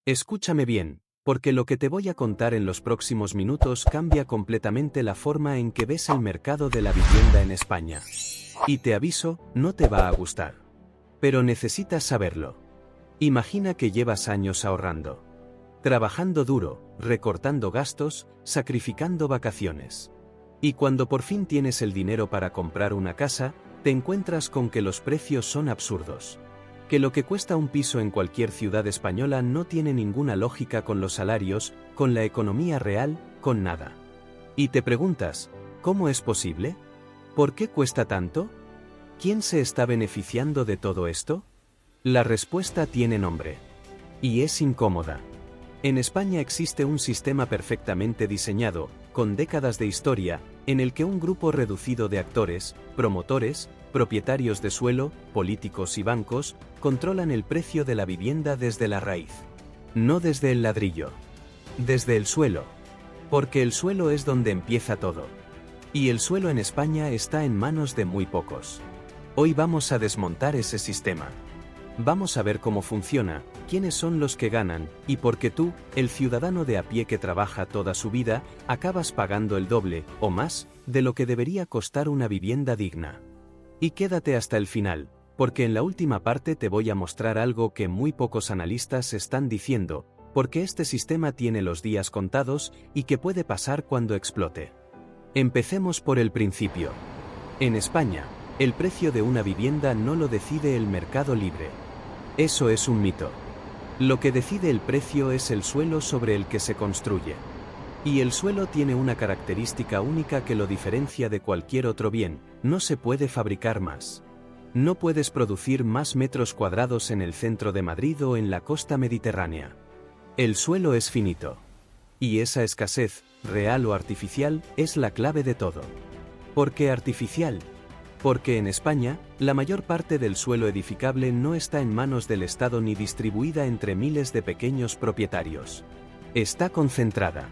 Escúchame bien, porque lo que te voy a contar en los próximos minutos cambia completamente la forma en que ves el mercado de la vivienda en España. Y te aviso, no te va a gustar. Pero necesitas saberlo. Imagina que llevas años ahorrando. Trabajando duro, recortando gastos, sacrificando vacaciones. Y cuando por fin tienes el dinero para comprar una casa, te encuentras con que los precios son absurdos. Que lo que cuesta un piso en cualquier ciudad española no tiene ninguna lógica con los salarios, con la economía real, con nada. Y te preguntas, ¿cómo es posible? ¿Por qué cuesta tanto? ¿Quién se está beneficiando de todo esto? La respuesta tiene nombre. Y es incómoda. En España existe un sistema perfectamente diseñado, con décadas de historia, en el que un grupo reducido de actores, promotores, propietarios de suelo, políticos y bancos, controlan el precio de la vivienda desde la raíz. No desde el ladrillo. Desde el suelo. Porque el suelo es donde empieza todo. Y el suelo en España está en manos de muy pocos. Hoy vamos a desmontar ese sistema. Vamos a ver cómo funciona, quiénes son los que ganan, y por qué tú, el ciudadano de a pie que trabaja toda su vida, acabas pagando el doble, o más, de lo que debería costar una vivienda digna. Y quédate hasta el final, porque en la última parte te voy a mostrar algo que muy pocos analistas están diciendo, porque este sistema tiene los días contados y que puede pasar cuando explote. Empecemos por el principio. En España, el precio de una vivienda no lo decide el mercado libre. Eso es un mito. Lo que decide el precio es el suelo sobre el que se construye. Y el suelo tiene una característica única que lo diferencia de cualquier otro bien: no se puede fabricar más. No puedes producir más metros cuadrados en el centro de Madrid o en la costa mediterránea. El suelo es finito. Y esa escasez, real o artificial, es la clave de todo. ¿Por qué artificial? Porque en España, la mayor parte del suelo edificable no está en manos del Estado ni distribuida entre miles de pequeños propietarios. Está concentrada.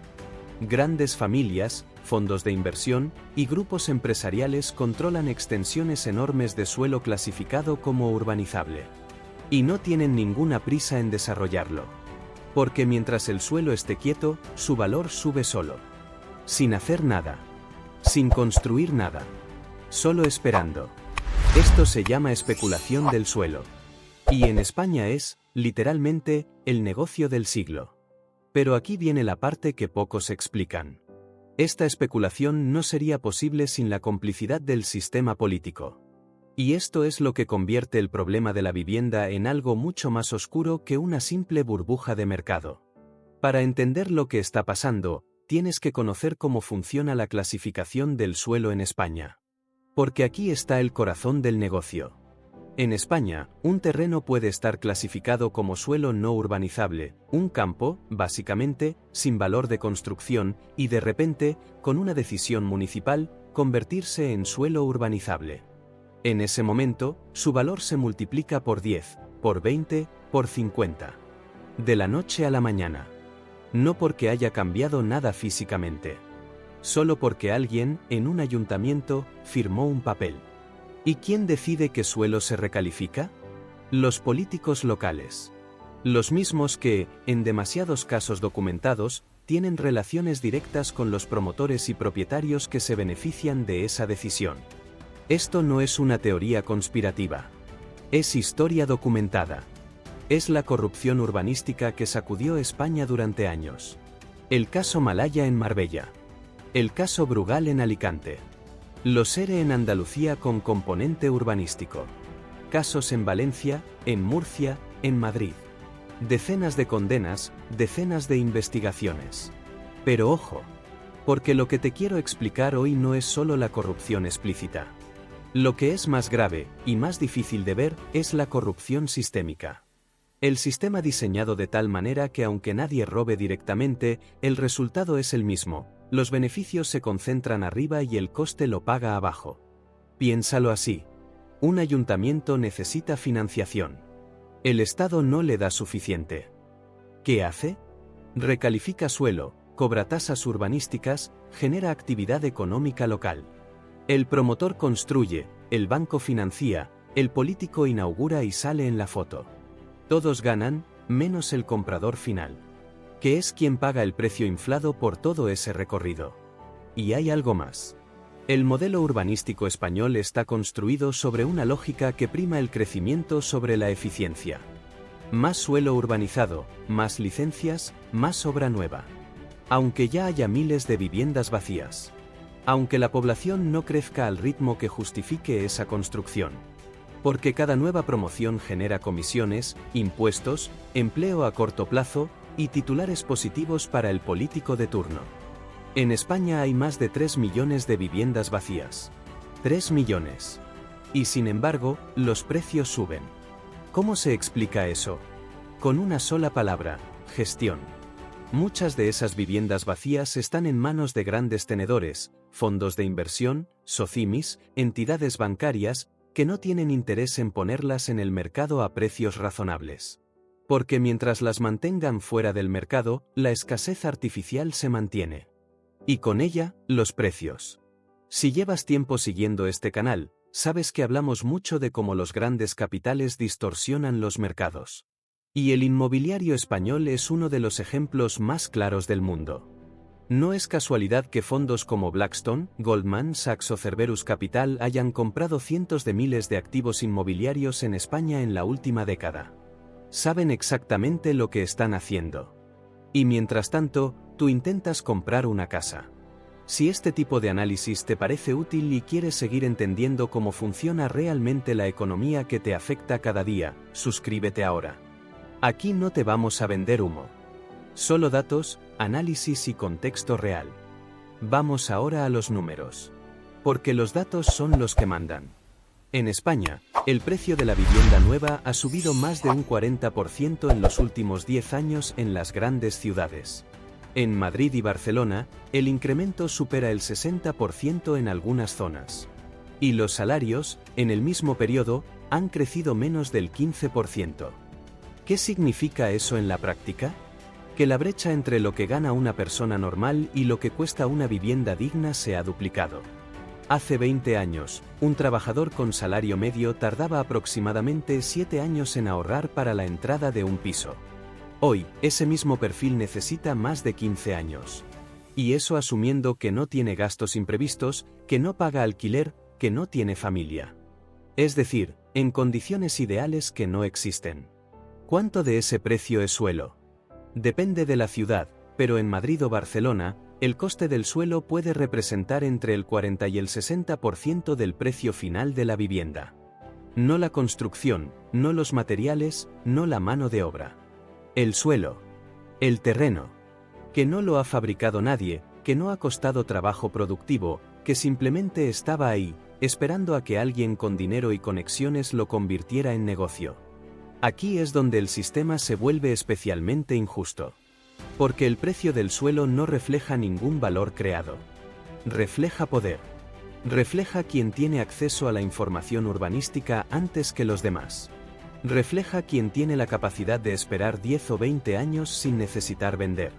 Grandes familias, fondos de inversión y grupos empresariales controlan extensiones enormes de suelo clasificado como urbanizable. Y no tienen ninguna prisa en desarrollarlo. Porque mientras el suelo esté quieto, su valor sube solo. Sin hacer nada. Sin construir nada. Solo esperando. Esto se llama especulación del suelo. Y en España es, literalmente, el negocio del siglo. Pero aquí viene la parte que pocos explican. Esta especulación no sería posible sin la complicidad del sistema político. Y esto es lo que convierte el problema de la vivienda en algo mucho más oscuro que una simple burbuja de mercado. Para entender lo que está pasando, tienes que conocer cómo funciona la clasificación del suelo en España. Porque aquí está el corazón del negocio. En España, un terreno puede estar clasificado como suelo no urbanizable, un campo, básicamente, sin valor de construcción, y de repente, con una decisión municipal, convertirse en suelo urbanizable. En ese momento, su valor se multiplica por 10, por 20, por 50. De la noche a la mañana. No porque haya cambiado nada físicamente. Solo porque alguien, en un ayuntamiento, firmó un papel. ¿Y quién decide qué suelo se recalifica? Los políticos locales. Los mismos que, en demasiados casos documentados, tienen relaciones directas con los promotores y propietarios que se benefician de esa decisión. Esto no es una teoría conspirativa. Es historia documentada. Es la corrupción urbanística que sacudió España durante años. El caso Malaya en Marbella. El caso Brugal en Alicante. Los ERE en Andalucía con componente urbanístico. Casos en Valencia, en Murcia, en Madrid. Decenas de condenas, decenas de investigaciones. Pero ojo, porque lo que te quiero explicar hoy no es solo la corrupción explícita. Lo que es más grave, y más difícil de ver, es la corrupción sistémica. El sistema diseñado de tal manera que aunque nadie robe directamente, el resultado es el mismo. Los beneficios se concentran arriba y el coste lo paga abajo. Piénsalo así. Un ayuntamiento necesita financiación. El Estado no le da suficiente. ¿Qué hace? Recalifica suelo, cobra tasas urbanísticas, genera actividad económica local. El promotor construye, el banco financia, el político inaugura y sale en la foto. Todos ganan, menos el comprador final, que es quien paga el precio inflado por todo ese recorrido. Y hay algo más. El modelo urbanístico español está construido sobre una lógica que prima el crecimiento sobre la eficiencia. Más suelo urbanizado, más licencias, más obra nueva. Aunque ya haya miles de viviendas vacías. Aunque la población no crezca al ritmo que justifique esa construcción. Porque cada nueva promoción genera comisiones, impuestos, empleo a corto plazo y titulares positivos para el político de turno. En España hay más de 3 millones de viviendas vacías. 3 millones. Y sin embargo, los precios suben. ¿Cómo se explica eso? Con una sola palabra: gestión. Muchas de esas viviendas vacías están en manos de grandes tenedores, fondos de inversión, socimis, entidades bancarias, que no tienen interés en ponerlas en el mercado a precios razonables. Porque mientras las mantengan fuera del mercado, la escasez artificial se mantiene. Y con ella, los precios. Si llevas tiempo siguiendo este canal, sabes que hablamos mucho de cómo los grandes capitales distorsionan los mercados. Y el inmobiliario español es uno de los ejemplos más claros del mundo. No es casualidad que fondos como Blackstone, Goldman Sachs o Cerberus Capital hayan comprado cientos de miles de activos inmobiliarios en España en la última década. Saben exactamente lo que están haciendo. Y mientras tanto, tú intentas comprar una casa. Si este tipo de análisis te parece útil y quieres seguir entendiendo cómo funciona realmente la economía que te afecta cada día, suscríbete ahora. Aquí no te vamos a vender humo. Solo datos, análisis y contexto real. Vamos ahora a los números. Porque los datos son los que mandan. En España, el precio de la vivienda nueva ha subido más de un 40% en los últimos 10 años en las grandes ciudades. En Madrid y Barcelona, el incremento supera el 60% en algunas zonas. Y los salarios, en el mismo periodo, han crecido menos del 15%. ¿Qué significa eso en la práctica? Que la brecha entre lo que gana una persona normal y lo que cuesta una vivienda digna se ha duplicado. Hace 20 años, un trabajador con salario medio tardaba aproximadamente 7 años en ahorrar para la entrada de un piso. Hoy, ese mismo perfil necesita más de 15 años. Y eso asumiendo que no tiene gastos imprevistos, que no paga alquiler, que no tiene familia. Es decir, en condiciones ideales que no existen. ¿Cuánto de ese precio es suelo? Depende de la ciudad, pero en Madrid o Barcelona, el coste del suelo puede representar entre el 40 y el 60% del precio final de la vivienda. No la construcción, no los materiales, no la mano de obra. El suelo. El terreno. Que no lo ha fabricado nadie, que no ha costado trabajo productivo, que simplemente estaba ahí, esperando a que alguien con dinero y conexiones lo convirtiera en negocio. Aquí es donde el sistema se vuelve especialmente injusto. Porque el precio del suelo no refleja ningún valor creado. Refleja poder. Refleja quien tiene acceso a la información urbanística antes que los demás. Refleja quien tiene la capacidad de esperar 10 o 20 años sin necesitar vender.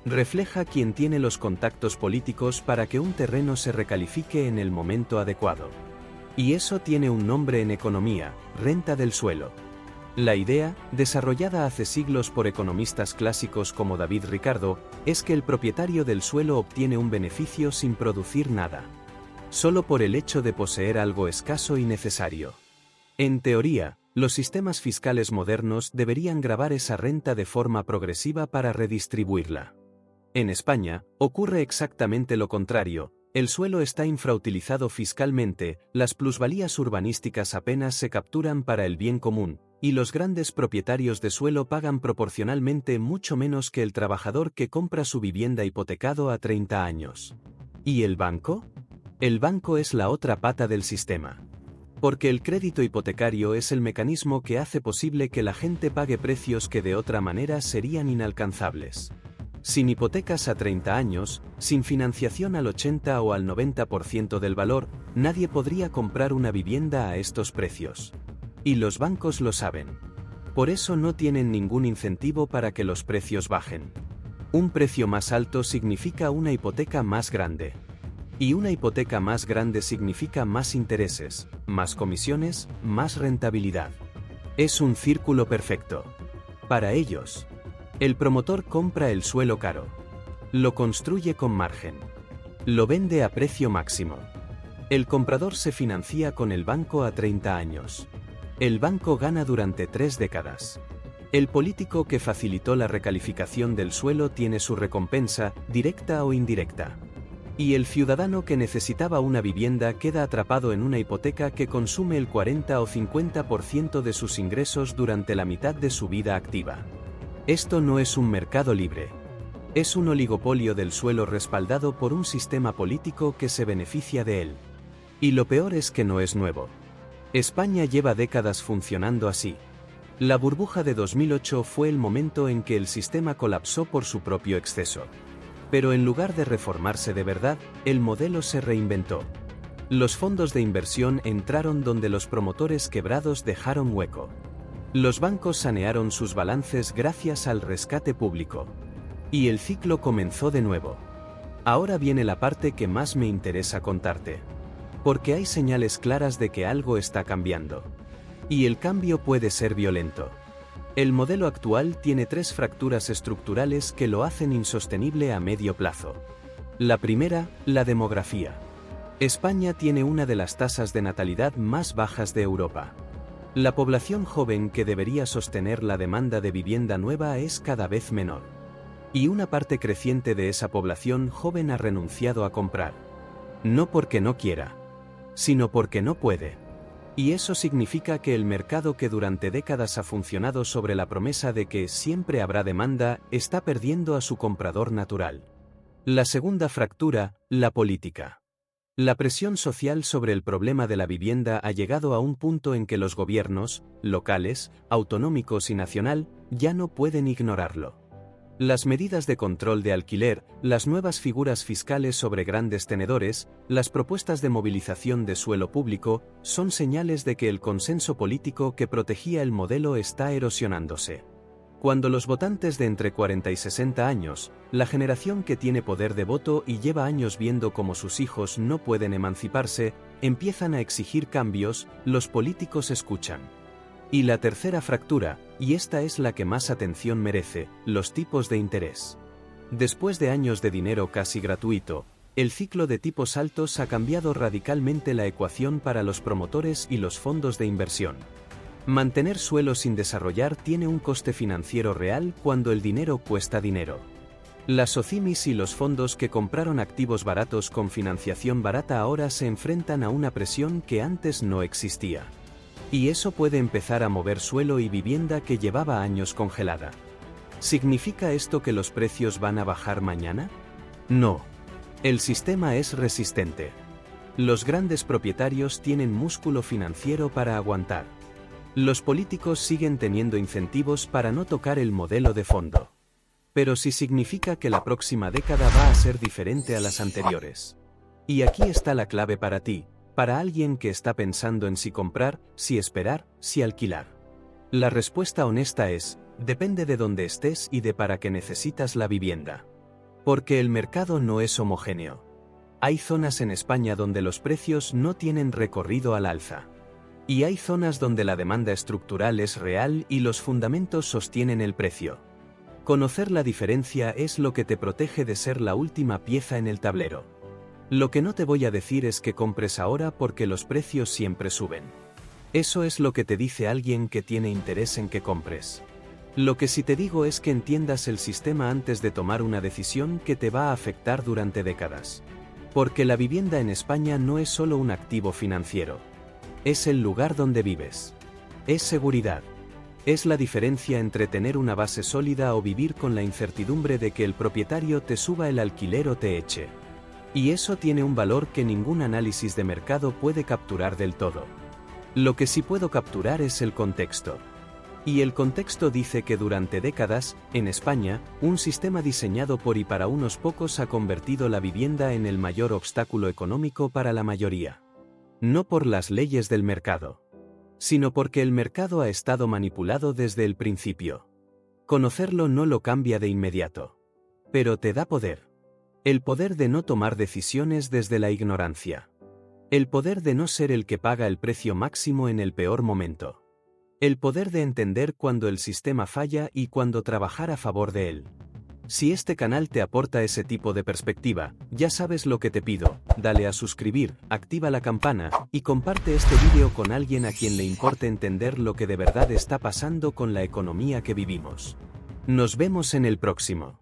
Refleja quien tiene los contactos políticos para que un terreno se recalifique en el momento adecuado. Y eso tiene un nombre en economía: renta del suelo. La idea, desarrollada hace siglos por economistas clásicos como David Ricardo, es que el propietario del suelo obtiene un beneficio sin producir nada. Solo por el hecho de poseer algo escaso y necesario. En teoría, los sistemas fiscales modernos deberían gravar esa renta de forma progresiva para redistribuirla. En España, ocurre exactamente lo contrario. El suelo está infrautilizado fiscalmente, las plusvalías urbanísticas apenas se capturan para el bien común, y los grandes propietarios de suelo pagan proporcionalmente mucho menos que el trabajador que compra su vivienda hipotecado a 30 años. ¿Y el banco? El banco es la otra pata del sistema. Porque el crédito hipotecario es el mecanismo que hace posible que la gente pague precios que de otra manera serían inalcanzables. Sin hipotecas a 30 años, sin financiación al 80 o al 90% del valor, nadie podría comprar una vivienda a estos precios. Y los bancos lo saben. Por eso no tienen ningún incentivo para que los precios bajen. Un precio más alto significa una hipoteca más grande. Y una hipoteca más grande significa más intereses, más comisiones, más rentabilidad. Es un círculo perfecto. Para ellos, el promotor compra el suelo caro. Lo construye con margen. Lo vende a precio máximo. El comprador se financia con el banco a 30 años. El banco gana durante 3 décadas. El político que facilitó la recalificación del suelo tiene su recompensa, directa o indirecta. Y el ciudadano que necesitaba una vivienda queda atrapado en una hipoteca que consume el 40 o 50% de sus ingresos durante la mitad de su vida activa. Esto no es un mercado libre. Es un oligopolio del suelo respaldado por un sistema político que se beneficia de él. Y lo peor es que no es nuevo. España lleva décadas funcionando así. La burbuja de 2008 fue el momento en que el sistema colapsó por su propio exceso. Pero en lugar de reformarse de verdad, el modelo se reinventó. Los fondos de inversión entraron donde los promotores quebrados dejaron hueco. Los bancos sanearon sus balances gracias al rescate público. Y el ciclo comenzó de nuevo. Ahora viene la parte que más me interesa contarte. Porque hay señales claras de que algo está cambiando. Y el cambio puede ser violento. El modelo actual tiene 3 fracturas estructurales que lo hacen insostenible a medio plazo. La primera, la demografía. España tiene una de las tasas de natalidad más bajas de Europa. La población joven que debería sostener la demanda de vivienda nueva es cada vez menor. Y una parte creciente de esa población joven ha renunciado a comprar. No porque no quiera, sino porque no puede. Y eso significa que el mercado que durante décadas ha funcionado sobre la promesa de que siempre habrá demanda, está perdiendo a su comprador natural. La segunda fractura, la política. La presión social sobre el problema de la vivienda ha llegado a un punto en que los gobiernos, locales, autonómicos y nacional, ya no pueden ignorarlo. Las medidas de control de alquiler, las nuevas figuras fiscales sobre grandes tenedores, las propuestas de movilización de suelo público, son señales de que el consenso político que protegía el modelo está erosionándose. Cuando los votantes de entre 40 y 60 años, la generación que tiene poder de voto y lleva años viendo cómo sus hijos no pueden emanciparse, empiezan a exigir cambios, los políticos escuchan. Y la tercera fractura, y esta es la que más atención merece, los tipos de interés. Después de años de dinero casi gratuito, el ciclo de tipos altos ha cambiado radicalmente la ecuación para los promotores y los fondos de inversión. Mantener suelo sin desarrollar tiene un coste financiero real cuando el dinero cuesta dinero. Las SOCIMIs y los fondos que compraron activos baratos con financiación barata ahora se enfrentan a una presión que antes no existía. Y eso puede empezar a mover suelo y vivienda que llevaba años congelada. ¿Significa esto que los precios van a bajar mañana? No. El sistema es resistente. Los grandes propietarios tienen músculo financiero para aguantar. Los políticos siguen teniendo incentivos para no tocar el modelo de fondo. Pero sí significa que la próxima década va a ser diferente a las anteriores. Y aquí está la clave para ti. Para alguien que está pensando en si comprar, si esperar, si alquilar. La respuesta honesta es, depende de dónde estés y de para qué necesitas la vivienda. Porque el mercado no es homogéneo. Hay zonas en España donde los precios no tienen recorrido al alza. Y hay zonas donde la demanda estructural es real y los fundamentos sostienen el precio. Conocer la diferencia es lo que te protege de ser la última pieza en el tablero. Lo que no te voy a decir es que compres ahora porque los precios siempre suben. Eso es lo que te dice alguien que tiene interés en que compres. Lo que sí te digo es que entiendas el sistema antes de tomar una decisión que te va a afectar durante décadas. Porque la vivienda en España no es solo un activo financiero. Es el lugar donde vives. Es seguridad. Es la diferencia entre tener una base sólida o vivir con la incertidumbre de que el propietario te suba el alquiler o te eche. Y eso tiene un valor que ningún análisis de mercado puede capturar del todo. Lo que sí puedo capturar es el contexto. Y el contexto dice que durante décadas, en España, un sistema diseñado por y para unos pocos ha convertido la vivienda en el mayor obstáculo económico para la mayoría. No por las leyes del mercado, sino porque el mercado ha estado manipulado desde el principio. Conocerlo no lo cambia de inmediato. Pero te da poder. El poder de no tomar decisiones desde la ignorancia. El poder de no ser el que paga el precio máximo en el peor momento. El poder de entender cuando el sistema falla y cuando trabajar a favor de él. Si este canal te aporta ese tipo de perspectiva, ya sabes lo que te pido, dale a suscribir, activa la campana, y comparte este vídeo con alguien a quien le importe entender lo que de verdad está pasando con la economía que vivimos. Nos vemos en el próximo.